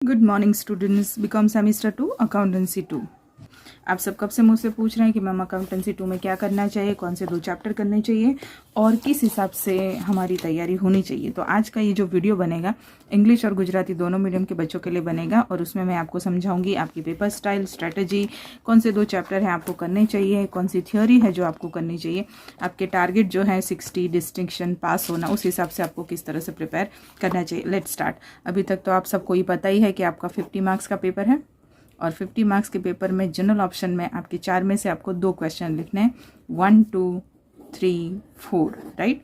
Good morning students, BCom semester 2 accountancy 2। आप सब कब से मुझसे पूछ रहे हैं कि मैम अकाउंटेंसी 2 में क्या करना चाहिए, कौन से 2 चैप्टर करने चाहिए और किस हिसाब से हमारी तैयारी होनी चाहिए। तो आज का ये जो वीडियो बनेगा इंग्लिश और गुजराती दोनों मीडियम के बच्चों के लिए बनेगा और उसमें मैं आपको समझाऊंगी आपकी पेपर स्टाइल, स्ट्रैटेजी, कौन से 2 चैप्टर हैं आपको करने चाहिए, कौन सी थ्योरी है जो आपको करनी चाहिए, आपके टारगेट जो है 60 डिस्टिंक्शन पास होना, उस हिसाब से आपको किस तरह से प्रिपेयर करना चाहिए। Let's start. अभी तक तो आप सबको ही पता ही है कि आपका 50 मार्क्स का पेपर है और 50 मार्क्स के पेपर में जनरल ऑप्शन में आपके 4 में से आपको 2 क्वेश्चन लिखने हैं, 1 2 3 4, right.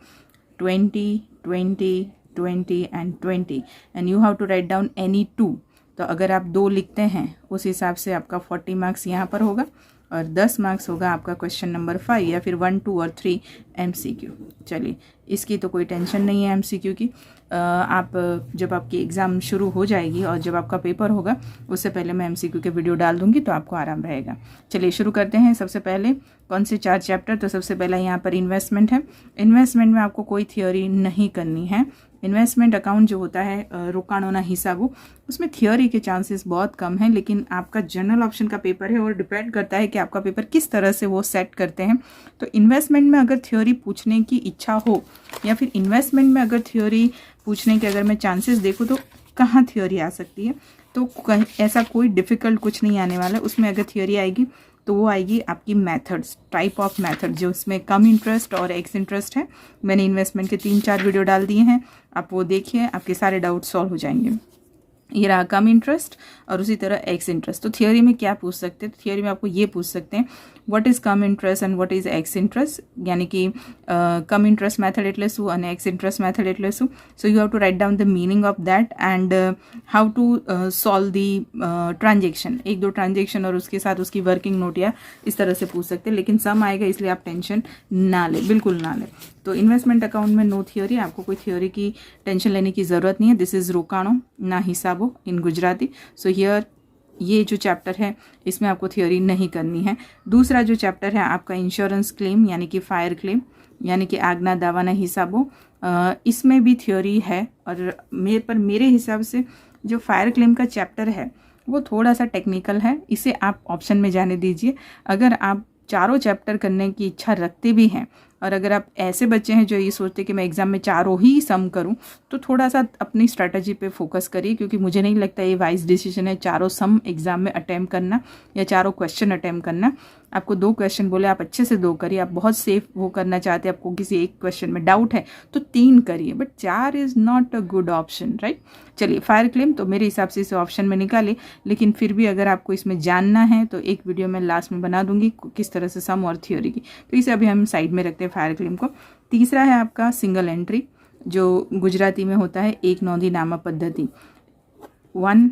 20 20 20 and 20 and you have to write down any 2। तो अगर आप 2 लिखते हैं उस हिसाब से आपका 40 मार्क्स यहाँ पर होगा और 10 मार्क्स होगा आपका क्वेश्चन नंबर 5 या फिर 1 2 और 3 MCQ। चलिए, इसकी तो कोई टेंशन नहीं है MCQ की। आप जब आपकी एग्ज़ाम शुरू हो जाएगी और जब आपका पेपर होगा उससे पहले मैं MCQ के वीडियो डाल दूंगी तो आपको आराम रहेगा। चलिए शुरू करते हैं। सबसे पहले कौन से 4 चैप्टर, तो सबसे पहला यहाँ पर इन्वेस्टमेंट है। इन्वेस्टमेंट में आपको कोई थियोरी नहीं करनी है। इन्वेस्टमेंट अकाउंट जो होता है रोकाणोना हिसाबो, उसमें थियोरी के चांसेस बहुत कम हैं, लेकिन आपका जनरल ऑप्शन का पेपर है और डिपेंड करता है कि आपका पेपर किस तरह से वो सेट करते हैं। तो इन्वेस्टमेंट में अगर थ्योरी पूछने की इच्छा हो या फिर इन्वेस्टमेंट में अगर थ्योरी पूछने के अगर मैं चांसेस देखूँ तो कहाँ थ्योरी आ सकती है, तो ऐसा कोई डिफ़िकल्ट कुछ नहीं आने वाला है। उसमें अगर थ्योरी आएगी तो वो आएगी आपकी मेथड्स, टाइप ऑफ मेथड, जो उसमें कम इंटरेस्ट और एक्स इंटरेस्ट है। मैंने इन्वेस्टमेंट के 3-4 वीडियो डाल दिए हैं, आप वो देखिए, आपके सारे डाउट सॉल्व हो जाएंगे। ये रहा कम इंटरेस्ट और उसी तरह एक्स इंटरेस्ट। तो थियोरी में क्या पूछ सकते हैं? थियोरी में आपको ये पूछ सकते हैं what is come interest and what is x interest, यानी कि कम इंटरेस्ट मेथड एटले શું અને एक्स इंटरेस्ट मेथड एटले શું। So you have to write down the meaning of that and how to solve the transaction. 1-2 transaction और उसके साथ उसकी वर्किंग नोट या इस तरह से पूछ सकते हैं, लेकिन सम आएगा इसलिए आप टेंशन ना लें, बिल्कुल ना लें। तो इन्वेस्टमेंट अकाउंट में नो थियोरी, आपको कोई थियोरी की टेंशन लेने की ज़रूरत नहीं है। दिस इज़ रोकाणो ना हिसाबो इन गुजराती। सो हियर ये जो चैप्टर है इसमें आपको थियोरी नहीं करनी है। दूसरा जो चैप्टर है आपका इंश्योरेंस क्लेम यानी कि फायर क्लेम यानी कि आगना दावाना हिसाबो, इसमें भी थियोरी है और मेरे हिसाब से जो फायर क्लेम का चैप्टर है वो थोड़ा सा टेक्निकल है, इसे आप ऑप्शन में जाने दीजिए। अगर आप चारों चैप्टर करने की इच्छा रखते भी हैं और अगर आप ऐसे बच्चे हैं जो ये सोचते कि मैं एग्ज़ाम में चारों ही सम करूं, तो थोड़ा सा अपनी स्ट्रैटेजी पे फोकस करिए, क्योंकि मुझे नहीं लगता ये वाइज डिसीजन है चारों सम एग्ज़ाम में अटैम्प्ट करना या चारों क्वेश्चन अटैम्प्ट करना। आपको 2 क्वेश्चन बोले, आप अच्छे से 2 करिए। आप बहुत सेफ वो करना चाहते हैं, आपको किसी एक क्वेश्चन में डाउट है तो 3 करिए, but 4 is not a good option, right. चलिए, फायर क्लेम तो मेरे हिसाब से इसे ऑप्शन में निकाले, लेकिन फिर भी अगर आपको इसमें जानना है तो एक वीडियो मैं लास्ट में बना दूंगी किस तरह से सम और थियोरी की। तो इसे अभी हम साइड में रखते हैं फायर क्लेम को। तीसरा है आपका सिंगल एंट्री, जो गुजराती में होता है एक नोंधी नामा पद्धति। 1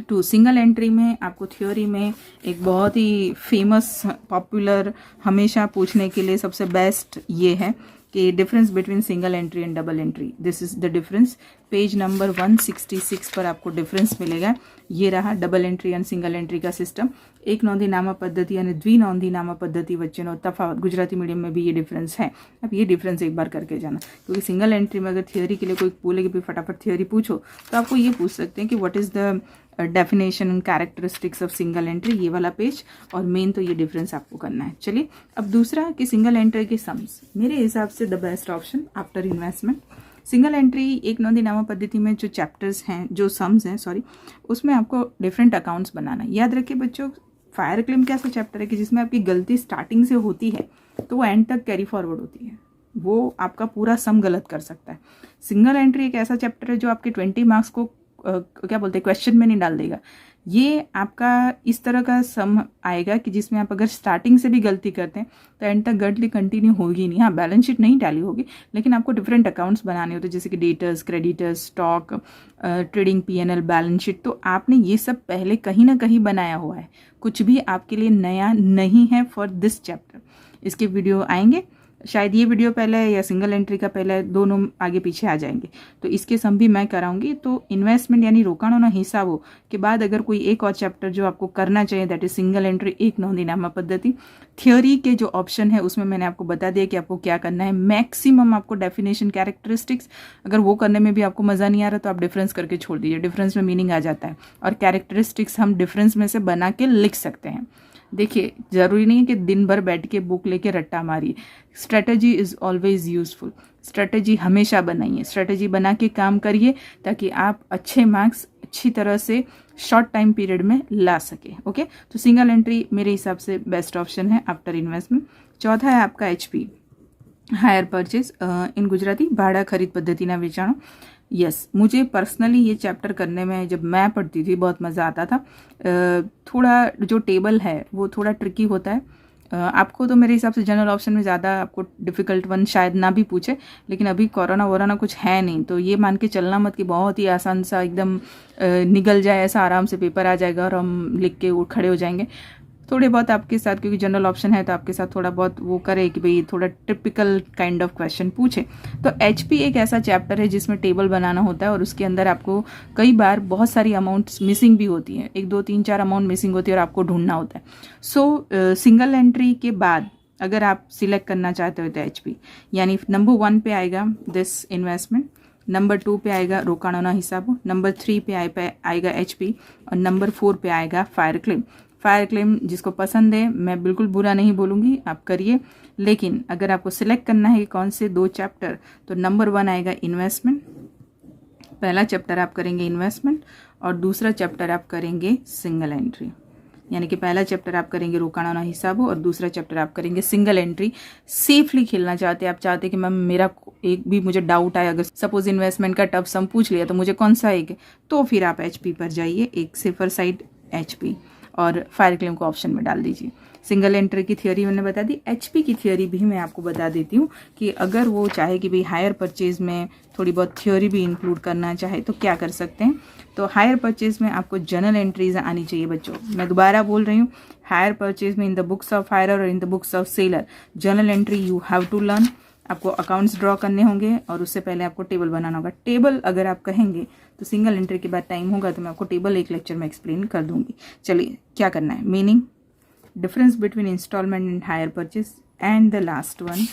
2 सिंगल एंट्री में आपको थ्योरी में एक बहुत ही फेमस, पॉपुलर, हमेशा पूछने के लिए सबसे बेस्ट ये है कि difference between single entry and double entry. This is the difference. Page number 166 पर आपको डिफरेंस मिलेगा। ये रहा double entry and single entry का सिस्टम। एक नोंधी नामा पद्धति यानी द्विनोंधी नामा पद्धति वच्चेनो तफावत, गुजराती मीडियम में भी ये डिफरेंस है। अब ये डिफरेंस एक बार करके जाना, क्योंकि सिंगल एंट्री में अगर थियोरी के लिए कोई बोले कि भाई फटाफट थियोरी पूछो तो आपको ये पूछ सकते हैं कि what is the definition and characteristics of single entry, ये वाला पेज, और मेन तो ये डिफरेंस आपको करना है। चलिए, अब दूसरा कि सिंगल एंट्री के सम्स, मेरे हिसाब से the best option after investment. Single entry एक नोंधी नामा पद्धति में जो चैप्टर्स हैं, जो सम्स हैं सॉरी, उसमें आपको डिफरेंट अकाउंट्स बनाना है। याद रखिए बच्चों, फायर क्लेम कैसा चैप्टर है कि जिसमें आपकी गलती स्टार्टिंग से होती है तो वो एंड तक कैरी फॉरवर्ड होती है, वो आपका पूरा सम गलत कर सकता है। सिंगल एंट्री एक ऐसा चैप्टर है जो आपके 20 मार्क्स को क्या बोलते हैं क्वेश्चन में नहीं डाल देगा। ये आपका इस तरह का सम आएगा कि जिसमें आप अगर स्टार्टिंग से भी गलती करते हैं तो एंड तक गलती कंटिन्यू होगी नहीं। हाँ, बैलेंस शीट नहीं टैली होगी, लेकिन आपको डिफरेंट अकाउंट्स बनाने होते हैं, जैसे कि debtors, creditors, stock, trading, P&L, balance sheet. तो आपने ये सब पहले कहीं ना कहीं बनाया हुआ है, कुछ भी आपके लिए नया नहीं है फॉर दिस चैप्टर। इसके वीडियो आएंगे शायद ये वीडियो पहले या सिंगल एंट्री का पहले, दोनों आगे पीछे आ जाएंगे। तो इसके सम भी मैं कराऊंगी। तो इन्वेस्टमेंट यानी रोकाणोना हिसाबों के बाद अगर कोई एक और चैप्टर जो आपको करना चाहिए, दैट इज सिंगल एंट्री एक नोंदीनामा पद्धति। थियोरी के जो ऑप्शन है उसमें मैंने आपको बता दिया कि आपको क्या करना है। मैक्सिमम आपको डेफिनेशन, कैरेक्टरिस्टिक्स, अगर वो करने में भी आपको मज़ा नहीं आ रहा तो आप डिफरेंस करके छोड़ दीजिए, डिफरेंस में मीनिंग आ जाता है। और कैरेक्टरिस्टिक्स हम डिफरेंस में से बना के लिख सकते हैं। देखिए, ज़रूरी नहीं है कि दिन भर बैठ के बुक लेके रट्टा मारिए। Strategy is always useful. Strategy हमेशा बनाइए, स्ट्रेटजी बना के काम करिए ताकि आप अच्छे मार्क्स अच्छी तरह से शॉर्ट टाइम पीरियड में ला सके। ओके, तो सिंगल एंट्री मेरे हिसाब से बेस्ट ऑप्शन है आफ्टर इन्वेस्टमेंट। चौथा है आपका HP, hire purchase in Gujarati, भाड़ा खरीद पद्धतिना वेचाणो। यस, मुझे पर्सनली ये चैप्टर करने में, जब मैं पढ़ती थी, बहुत मज़ा आता था। थोड़ा जो टेबल है वो थोड़ा ट्रिकी होता है। आपको तो मेरे हिसाब से जनरल ऑप्शन में ज़्यादा आपको डिफ़िकल्ट वन शायद ना भी पूछे, लेकिन अभी कोरोना वोरोना कुछ है नहीं, तो ये मान के चलना मत कि बहुत ही आसान सा एकदम निकल जाए, ऐसा आराम से पेपर आ जाएगा और हम लिख के खड़े हो जाएंगे। थोड़े बहुत आपके साथ, क्योंकि जनरल ऑप्शन है तो आपके साथ थोड़ा बहुत वो करे कि भाई थोड़ा टिपिकल काइंड ऑफ क्वेश्चन पूछे। तो HP एक ऐसा चैप्टर है जिसमें टेबल बनाना होता है और उसके अंदर आपको कई बार बहुत सारी अमाउंट्स मिसिंग भी होती हैं, 1 2 3 4 अमाउंट मिसिंग होती है और आपको ढूंढना होता है। सो सिंगल एंट्री के बाद अगर आप सिलेक्ट करना चाहते हो तो HP, यानी नंबर 1 पे आएगा दिस इन्वेस्टमेंट, नंबर 2 पे आएगा रोकाणोना हिसाबो, नंबर 3 पे आएगा HP और नंबर 4 पे आएगा फायर क्लेम। फायर क्लेम जिसको पसंद है, मैं बिल्कुल बुरा नहीं बोलूँगी, आप करिए। लेकिन अगर आपको सिलेक्ट करना है कि कौन से 2 चैप्टर, तो नंबर 1 आएगा इन्वेस्टमेंट। पहला चैप्टर आप करेंगे इन्वेस्टमेंट और दूसरा चैप्टर आप करेंगे सिंगल एंट्री। यानी कि पहला चैप्टर आप करेंगे रोकाणोना हिसाबो और दूसरा चैप्टर आप करेंगे सिंगल एंट्री। सेफली खेलना चाहते हैं आप, चाहते कि मैम मेरा एक भी मुझे डाउट आए, अगर सपोज इन्वेस्टमेंट का टफ सम पूछ लिया तो मुझे कौन सा एक है, तो फिर आप HP पर जाइए, एक सेफर साइड HP, और फायर क्लेम को ऑप्शन में डाल दीजिए। सिंगल एंट्री की थियोरी मैंने बता दी। HP की थियोरी भी मैं आपको बता देती हूँ कि अगर वो चाहे कि भाई हायर परचेज में थोड़ी बहुत थियोरी भी इंक्लूड करना चाहे तो क्या कर सकते हैं। तो हायर परचेज में आपको जर्नल एंट्रीज आनी चाहिए बच्चों। मैं दोबारा बोल रही हूँ, हायर परचेज में in the books of hire और in the books of seller journal entry you have to learn. आपको अकाउंट्स ड्रॉ करने होंगे और उससे पहले आपको टेबल बनाना होगा। टेबल अगर आप कहेंगे तो सिंगल एंट्री के बाद टाइम होगा तो मैं आपको टेबल एक लेक्चर में एक्सप्लेन कर दूंगी। चलिए, क्या करना है, meaning, difference between instalment and hire purchase, and the last one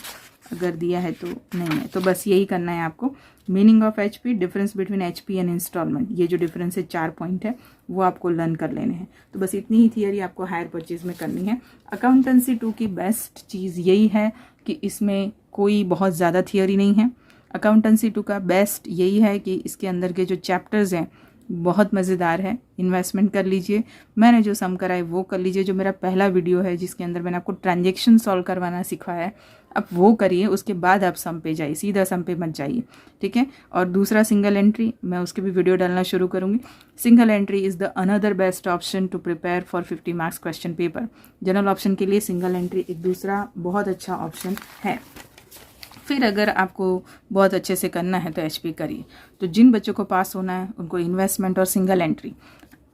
अगर दिया है तो नहीं है, तो बस यही करना है आपको। Meaning of HP, difference between HP and instalment, ये जो डिफरेंस है 4 पॉइंट है वो आपको लर्न कर लेने हैं। तो बस इतनी ही थियरी आपको हायर परचेज में करनी है। अकाउंटेंसी 2 की बेस्ट चीज़ यही है कि इसमें कोई बहुत ज़्यादा थियरी नहीं है। अकाउंटेंसी 2 का बेस्ट यही है कि इसके अंदर के जो चैप्टर्स हैं बहुत मज़ेदार है। इन्वेस्टमेंट कर लीजिए, मैंने जो सम कराए वो कर लीजिए। जो मेरा पहला वीडियो है जिसके अंदर मैंने आपको ट्रांजैक्शन सॉल्व करवाना सिखाया है, अब वो करिए, उसके बाद आप सम पे जाइए, सीधा सम पे मत जाइए, ठीक है। और दूसरा सिंगल एंट्री, मैं उसके भी वीडियो डालना शुरू करूँगी। Single entry is the another best option to prepare for 50 marks question paper. General option के लिए सिंगल एंट्री एक दूसरा बहुत अच्छा ऑप्शन है। फिर अगर आपको बहुत अच्छे से करना है तो HP करिए। तो जिन बच्चों को पास होना है उनको इन्वेस्टमेंट और सिंगल एंट्री।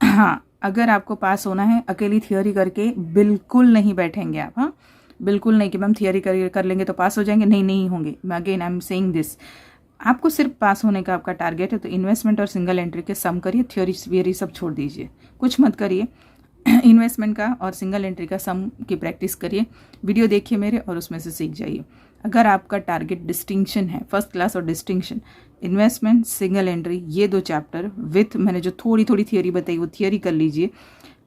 हाँ, अगर आपको पास होना है, अकेली थियोरी करके बिल्कुल नहीं बैठेंगे आप। हाँ, बिल्कुल नहीं कि मैम थियोरी कर लेंगे तो पास हो जाएंगे, नहीं होंगे। मैं again I am saying this, आपको सिर्फ पास होने का आपका टारगेट है तो इन्वेस्टमेंट और सिंगल एंट्री के सम करिए, थियोरी वियरी सब छोड़ दीजिए, कुछ मत करिए। इन्वेस्टमेंट का और सिंगल एंट्री का सम की प्रैक्टिस करिए, वीडियो देखिए मेरे और उसमें से सीख जाइए। अगर आपका टारगेट डिस्टिंक्शन है, फर्स्ट क्लास और डिस्टिंक्शन, इन्वेस्टमेंट, सिंगल एंट्री, ये 2 चैप्टर विथ मैंने जो थोड़ी थोड़ी थियोरी बताई वो थियोरी कर लीजिए।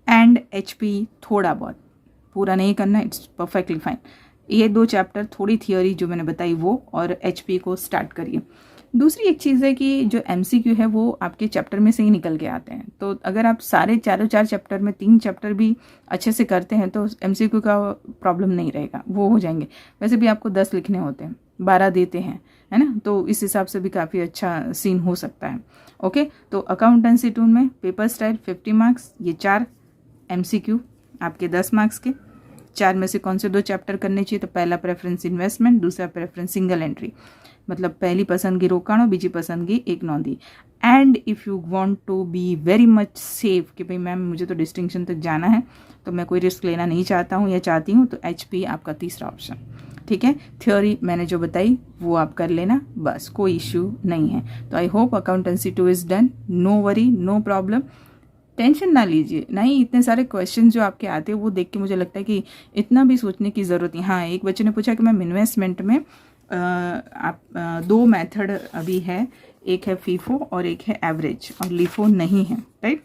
एंड HP थोड़ा बहुत, पूरा नहीं करना, इट्स परफेक्टली फाइन। ये 2 चैप्टर थोड़ी थियोरी जो मैंने बताई वो, और HP को स्टार्ट करिए। दूसरी एक चीज़ है कि जो MCQ है वो आपके चैप्टर में से ही निकल के आते हैं। तो अगर आप सारे 4 चैप्टर में 3 चैप्टर भी अच्छे से करते हैं तो MCQ का प्रॉब्लम नहीं रहेगा, वो हो जाएंगे। वैसे भी आपको 10 लिखने होते हैं, 12 देते हैं, है ना, तो इस हिसाब से भी काफ़ी अच्छा सीन हो सकता है। ओके, तो अकाउंटेंसी 2 में पेपर स्टाइल 50 मार्क्स, ये 4 MCQ आपके 10 मार्क्स के। 4 में से कौन से 2 चैप्टर करने चाहिए, तो पहला प्रेफरेंस इन्वेस्टमेंट, दूसरा प्रेफरेंस सिंगल एंट्री। मतलब पहली पसंदगी रोकाणो, बीजी पसंदगी एक नौंदी। And if you want to be very much safe कि भाई मैम मुझे तो डिस्टिंक्शन तक जाना है, तो मैं कोई रिस्क लेना नहीं चाहता हूँ या चाहती हूँ, तो HP आपका तीसरा ऑप्शन। ठीक है। थ्योरी मैंने जो बताई वो आप कर लेना, बस कोई इश्यू नहीं है। तो I hope accountancy 2 is done. No worry, no problem, tension ना लीजिए। नहीं, इतने सारे क्वेश्चन जो आपके आते हैं वो देख के मुझे लगता है कि इतना भी सोचने की ज़रूरत नहीं। हाँ, एक बच्चे ने पूछा कि मैम इन्वेस्टमेंट में आप 2 मेथड अभी है, एक है फीफो और एक है एवरेज, और लीफो नहीं है, राइट।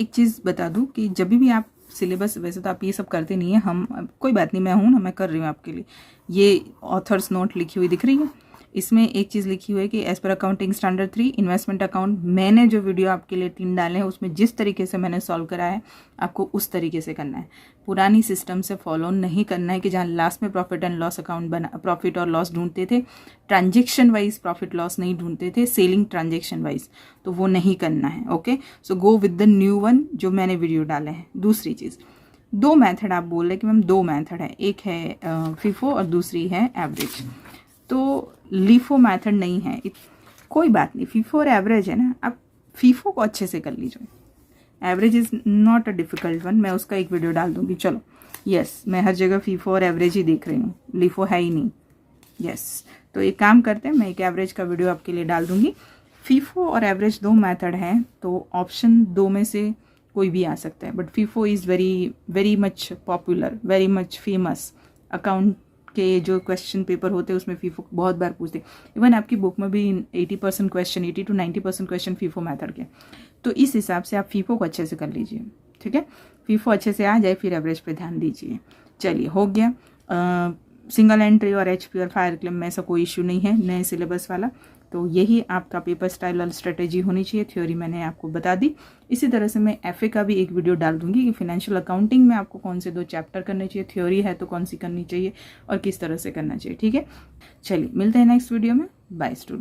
एक चीज़ बता दूं कि जब भी आप सिलेबस, वैसे तो आप ये सब करते नहीं है, हम कोई बात नहीं, मैं हूँ ना, मैं कर रही हूँ आपके लिए। ये ऑथर्स नोट लिखी हुई दिख रही है, इसमें एक चीज़ लिखी हुई है कि as per accounting standard 3 investment account, मैंने जो वीडियो आपके लिए 3 डाले हैं उसमें जिस तरीके से मैंने सॉल्व करा है आपको उस तरीके से करना है। पुरानी सिस्टम से फॉलो नहीं करना है कि जहाँ लास्ट में प्रॉफिट एंड लॉस अकाउंट बना, प्रॉफिट और लॉस ढूंढते थे, ट्रांजेक्शन वाइज प्रॉफिट लॉस नहीं ढूंढते थे, सेलिंग ट्रांजेक्शन वाइज, तो वो नहीं करना है। Okay, so go with the new one जो मैंने वीडियो डाले हैं। दूसरी चीज़, 2 मेथड आप बोल रहे कि मैम 2 मेथड है, एक है फीफो और दूसरी है एवरेज। तो लीफो मेथड नहीं है, कोई बात नहीं, फीफो और एवरेज है ना, आप फीफो को अच्छे से कर लीजिए, average is not a difficult one, मैं उसका एक वीडियो डाल दूंगी। चलो, यस, मैं हर जगह फीफो और एवरेज ही देख रही हूँ, लीफो है ही नहीं। यस, तो एक काम करते हैं, मैं एक एवरेज का वीडियो आपके लिए डाल दूंगी। फीफो और एवरेज 2 मेथड हैं, तो ऑप्शन 2 में से कोई भी आ सकता है, but FIFO is very very much popular, very much famous. Account के जो क्वेश्चन पेपर होते हैं उसमें फीफो बहुत बार पूछते हैं, इवन आपकी बुक में भी 80% question, 80 to 90% question FIFO method के। तो इस हिसाब से आप फीफो को अच्छे से कर लीजिए, ठीक है। फीफो अच्छे से आ जाए फिर एवरेज पे ध्यान दीजिए। चलिए, हो गया। सिंगल एंट्री और एचपी और फायर क्लेम में ऐसा कोई इश्यू नहीं है नए सिलेबस वाला। तो यही आपका पेपर स्टाइल और स्ट्रेटेजी होनी चाहिए। थ्योरी मैंने आपको बता दी। इसी तरह से मैं एफए का भी एक वीडियो डाल दूंगी कि फाइनेंशियल अकाउंटिंग में आपको कौन से 2 चैप्टर करने चाहिए, थ्योरी है तो कौन सी करनी चाहिए और किस तरह से करना चाहिए, ठीक है। चलिए, मिलते हैं नेक्स्ट वीडियो में। Bye student.